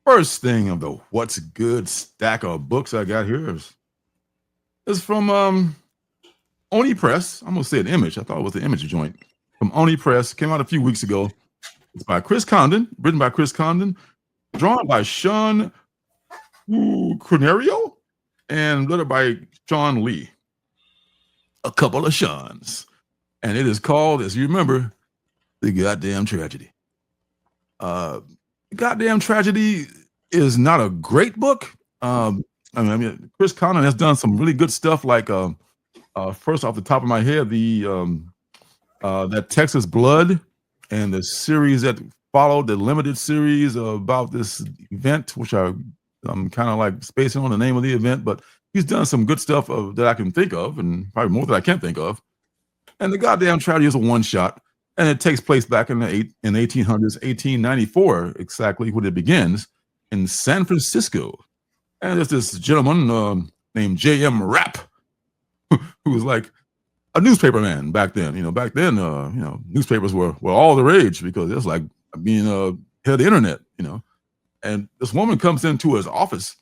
First thing of the what's good stack of books I got here is from Oni Press. I'm gonna say an Image. I thought it was the Image joint from Oni Press. Came out a few weeks ago. It's by Chris Condon, written by Chris Condon, drawn by Sean Cornerio, and lettered by Sean Lee. A couple of Seans. And it is called, as you remember, The Goddamn Tragedy. Goddamn Tragedy is not a great book. I mean, Chris Condon has done some really good stuff, like first off the top of my head, the that Texas Blood and the series that followed, the limited series about this event, which I'm kind of like spacing on the name of the event, but he's done some good stuff that I can think of, and probably more that I can't think of. And The Goddamn Tragedy is a one-shot, and it takes place back in the 1800s, 1894, exactly when it begins, in San Francisco. And there's this gentleman named J.M. Rapp, who was like a newspaper man back then. Back then, newspapers were all the rage, because it's like being head of the internet, And this woman comes into his office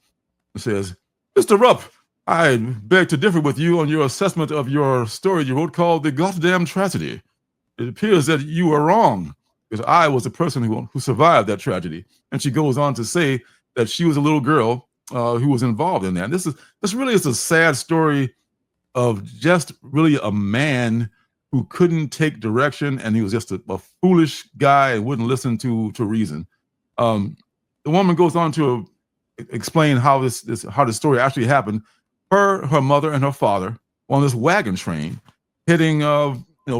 and says, "Mr. Rupp, I beg to differ with you on your assessment of your story you wrote called The Goddamn Tragedy. It appears that you are wrong, because I was the person who survived that tragedy." And she goes on to say that she was a little girl who was involved in that. And this really is a sad story of just really a man who couldn't take direction, and he was just a foolish guy and wouldn't listen to reason. The woman goes on to explain how the story actually happened. Her mother, and her father on this wagon train heading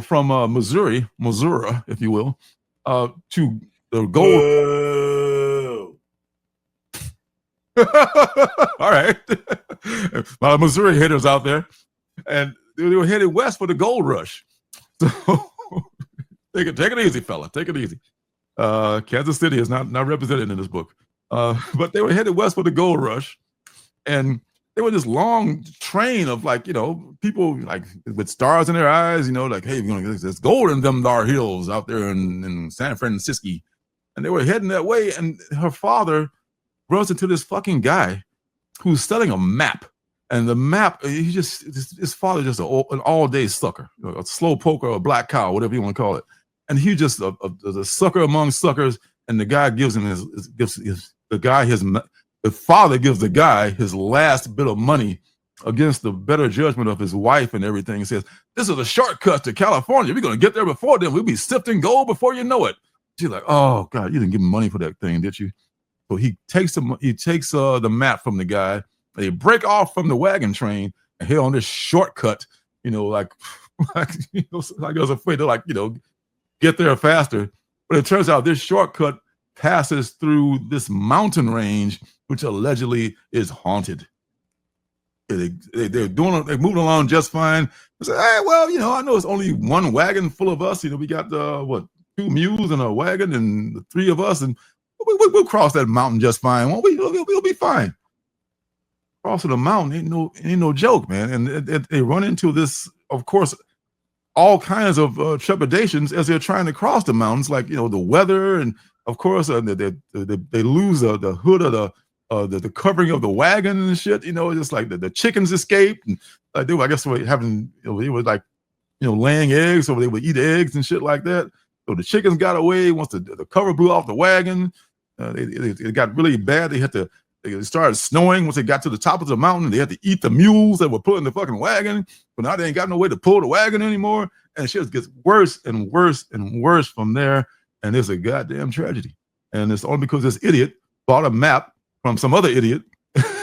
from Missouri, if you will, to the gold. All right. A lot of Missouri hitters out there, and they were headed west for the gold rush. So take it easy, fella. Take it easy. Kansas City is not represented in this book, but they were headed west for the gold rush, and they were this long train of people like with stars in their eyes, like, hey, there's gold in them dar hills out there in San Francisco. And they were heading that way, and her father runs into this fucking guy who's selling a map. And the map, his father just an all-day sucker, a slow poker, a black cow, whatever you want to call it. And he just a sucker among suckers, and the guy gives him the father gives the guy his last bit of money against the better judgment of his wife and everything. He says, "This is a shortcut to California. We're going to get there before then. We'll be sifting gold before you know it." She's like, "Oh God, you didn't give him money for that thing, did you?" So he takes the map from the guy. They break off from the wagon train and head on this shortcut, like I was afraid to get there faster. But it turns out this shortcut passes through this mountain range, which allegedly is haunted. They're moving along just fine. I say, "Hey, well, I know it's only one wagon full of us. We got 2 mules and a wagon, and the 3 of us, and we'll cross that mountain just fine. Won't we? We'll be fine." Crossing the mountain ain't no joke, man. And they run into this, of course, all kinds of trepidations as they're trying to cross the mountains, like the weather, and of course they lose the hood of the covering of the wagon and shit. Just like the chickens escaped, and they were, I guess, having they were like laying eggs, so they would eat eggs and shit like that. So the chickens got away once the cover blew off the wagon. They got really bad. It started snowing once they got to the top of the mountain. They had to eat the mules that were pulling the fucking wagon. But now they ain't got no way to pull the wagon anymore. And shit gets worse and worse and worse from there. And it's a goddamn tragedy. And it's only because this idiot bought a map from some other idiot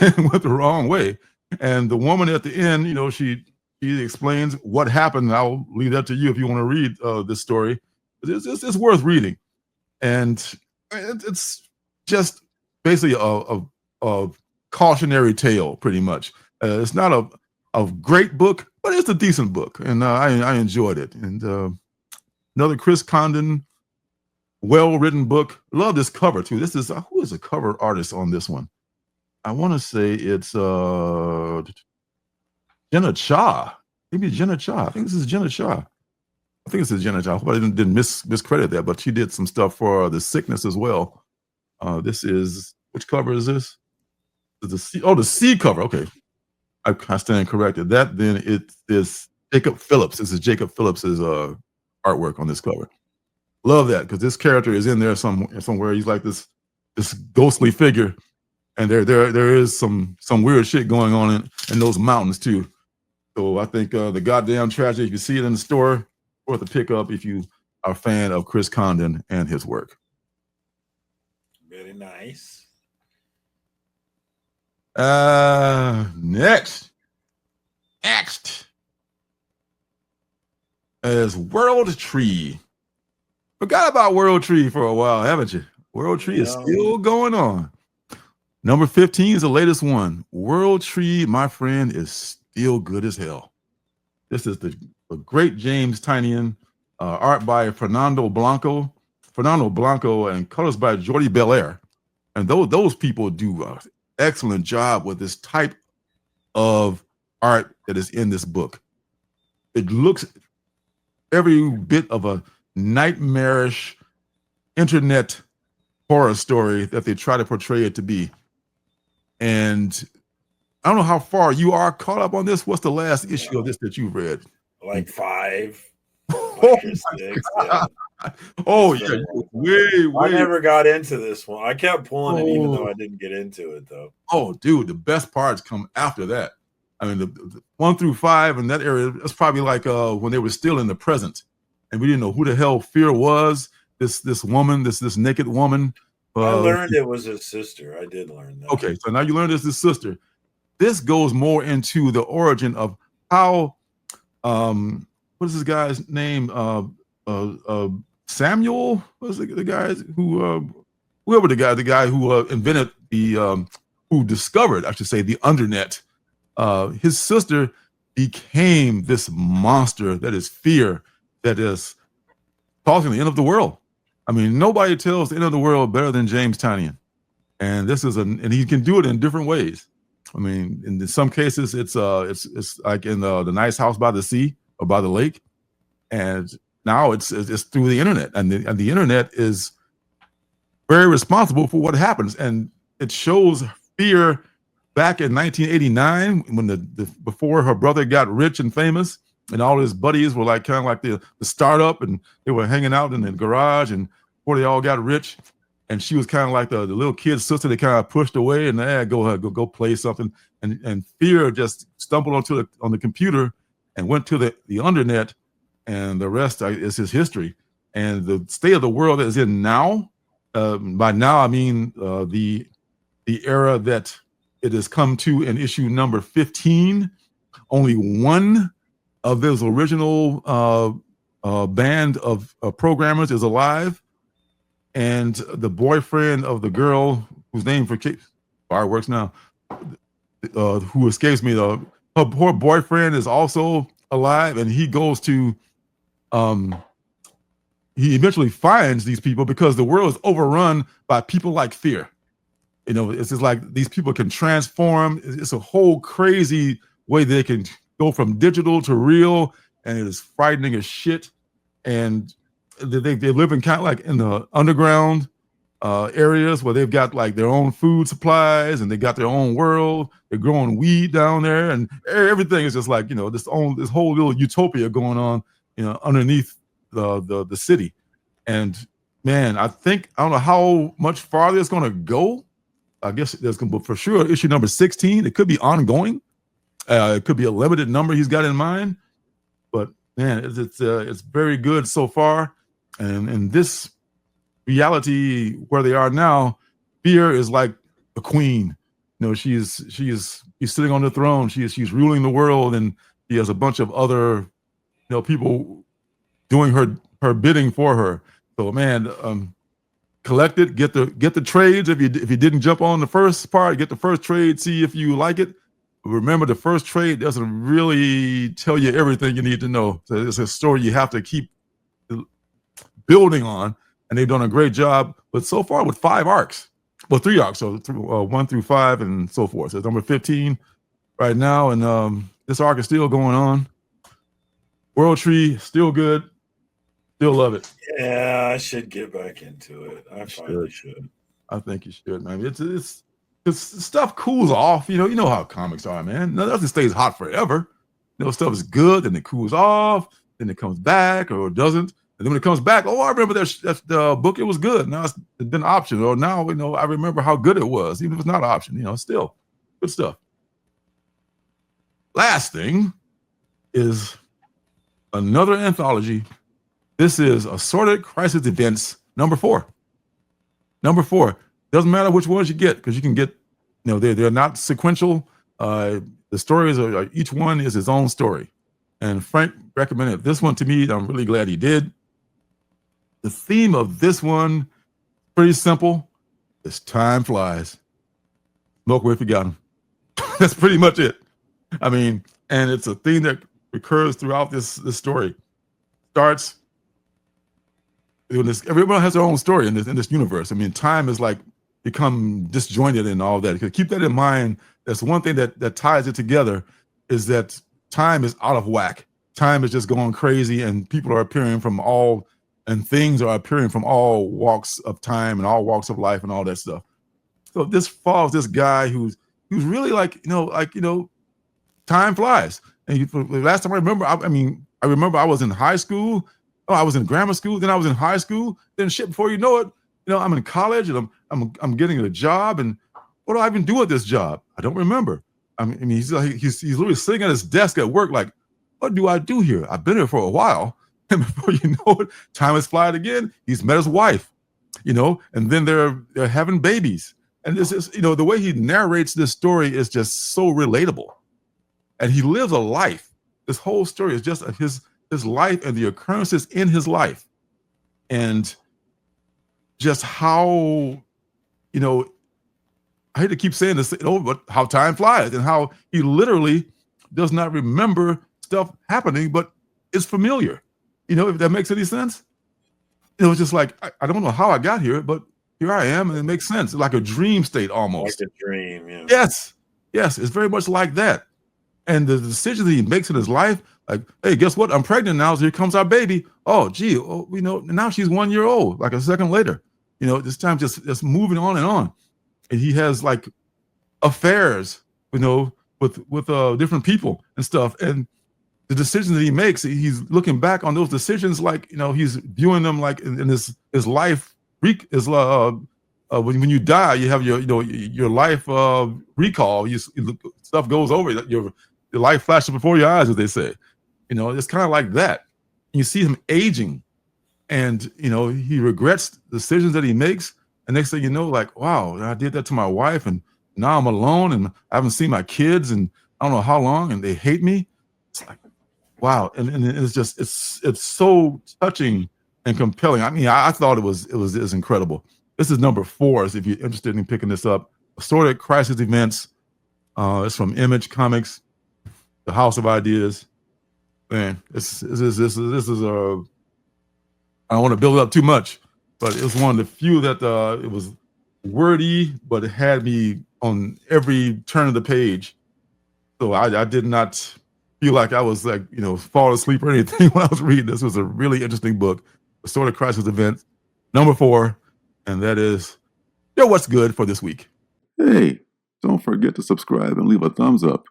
and went the wrong way. And the woman at the end, she explains what happened. And I'll leave that to you if you want to read this story. It's worth reading. And it's just basically a cautionary tale, pretty much. It's not a great book, but it's a decent book, and I enjoyed it. And another Chris Condon, well-written book. Love this cover too. This is who is the cover artist on this one? I want to say it's Jenna Cha. Maybe Jenna Cha. I think this is Jenna Cha. I think this is Jenna Cha. I hope I didn't miscredit that, but she did some stuff for The Sickness as well. This is Which cover is this? The C. Oh, the C cover. Okay, I stand corrected. That then it is Jacob Phillips. This is Jacob Phillips's artwork on this cover. Love that because this character is in there somewhere. He's like this ghostly figure, and there is some weird shit going on in those mountains too. So I think the goddamn tragedy. If you see it in the store, worth a pickup if you are a fan of Chris Condon and his work. Very nice. Next is World Tree. Forgot about World Tree for a while, haven't you? World Tree is still going on. Number 15 is the latest one. World Tree, my friend, is still good as hell. This is the great James Tynion, art by Fernando Blanco, and colors by Jordi Belair. And those people do an excellent job with this type of art that is in this book. It looks every bit of a nightmarish internet horror story that they try to portray it to be. And I don't know how far you are caught up on this. What's the last issue of this that you've read? Like 5. Oh, 6. Yeah. Oh yeah, way. I never got into this one. I kept pulling it, even though I didn't get into it, though. Oh, dude, the best parts come after that. I mean, the 1 through 5 in that area, it's probably like when they were still in the present, and we didn't know who the hell Fear was. This woman, this naked woman. I learned it was his sister. I did learn that. Okay, so now you learned it's his sister. This goes more into the origin of how, what is this guy's name? Samuel was the guy who, whoever the guy who invented who discovered, I should say, the undernet. His sister became this monster that is Fear, that is causing the end of the world. I mean, nobody tells the end of the world better than James Tynion, and this is and he can do it in different ways. I mean, in some cases, it's like in the Nice House by the Sea or by the lake, and now it's through the internet, and the internet is very responsible for what happens, and it shows Fear back in 1989 when before her brother got rich and famous, and all his buddies were like kind of like the startup, and they were hanging out in the garage, and before they all got rich, and she was kind of like the little kid's sister they kind of pushed away, and go play something, and Fear just stumbled on the computer and went to the undernet, and the rest is his history. And the state of the world that is in now, by now I mean the era that it has come to in issue number 15. Only one of those original band of programmers is alive, and the boyfriend of the girl whose name for fireworks now, who escapes me, her boyfriend is also alive, and he goes to he eventually finds these people because the world is overrun by people like Fear. You know, it's just like these people can transform. It's a whole crazy way they can go from digital to real, and it is frightening as shit. And they live in kind of like in the underground areas where they've got like their own food supplies, and they got their own world. They're growing weed down there, and everything is just like, you know, this whole little utopia going on, you know, underneath the city. And man, I don't know how much farther it's going to go. I guess there's going to be for sure issue number 16. It could be ongoing. It could be a limited number he's got in mind. But man, it's very good so far. And in this reality where they are now, Fear is like a queen. You know, she's sitting on the throne. She's ruling the world, and she has a bunch of other, you know, people doing her bidding for her. So man, collect it, get the trades. If you didn't jump on the first part, get the first trade, see if you like it. Remember, the first trade doesn't really tell you everything you need to know. So it's a story you have to keep building on, and they've done a great job. But so far with 5 arcs, well, 3 arcs, so 1 through 5 and so forth. So it's number 15 right now, and this arc is still going on. World Tree, still good. Still love it. Yeah, I should get back into it. I finally should. I think you should, man. It's stuff cools off. You know how comics are, man. Nothing stays hot forever. Stuff is good, then it cools off, then it comes back or it doesn't. And then when it comes back, oh, I remember that the book, it was good. Now it's been option. Or now, I remember how good it was, even if it's not option, still good stuff. Last thing is another anthology. This is Assorted Crisis Events number 4. Number 4. Doesn't matter which ones you get, because you can get, they're not sequential. The stories are each one is its own story. And Frank recommended this one to me. I'm really glad he did. The theme of this one, pretty simple. It's time flies. Smoke where you got them. That's pretty much it. I mean, and it's a theme that recurs throughout this story. Starts. Everyone has their own story in this universe. I mean, time is like become disjointed and all that. Keep that in mind. That's one thing that ties it together, is that time is out of whack. Time is just going crazy, and people are appearing from all, and things are appearing from all walks of time and all walks of life and all that stuff. So this follows this guy who's really time flies. And last time I remember, I remember I was in high school. Oh, I was in grammar school. Then I was in high school. Then shit, before you know it, I'm in college and I'm getting a job. And what do I even do with this job? I don't remember. I mean, he's literally sitting at his desk at work, like, what do I do here? I've been here for a while. And before you know it, time has flied again. He's met his wife, and then they're having babies. And this is, the way he narrates this story is just so relatable. And he lives a life. This whole story is just his life and the occurrences in his life. And just how, I hate to keep saying this, but how time flies and how he literally does not remember stuff happening, but it's familiar. If that makes any sense. It was just like, I don't know how I got here, but here I am, and it makes sense. It's like a dream state almost. Like a dream, yeah. Yes, it's very much like that. And the decisions he makes in his life, like, hey, guess what? I'm pregnant now, so here comes our baby. Oh, gee, now she's 1 year old, like a second later. This time just moving on and on. And he has like affairs, with different people and stuff. And the decisions that he makes, he's looking back on those decisions like, he's viewing them like in his life. When you die, you have your life recall. Stuff goes over. Your life flashes before your eyes, as they say. It's kind of like that. You see him aging, and he regrets decisions that he makes. And next thing you know, like, wow, I did that to my wife, and now I'm alone, and I haven't seen my kids, and I don't know how long, and they hate me. It's like, wow, and it's just it's so touching and compelling. I mean, I thought it was incredible. This is number 4. So if you're interested in picking this up, Assorted Crisis Events. It's from Image Comics, the House of Ideas. Man, this is a. I don't want to build it up too much, but it was one of the few that it was wordy, but it had me on every turn of the page. So I did not feel like I was like, fall asleep or anything when I was reading. This was a really interesting book, Assorted Crisis Events, number 4. And that is what's good for this week. Hey, don't forget to subscribe and leave a thumbs up.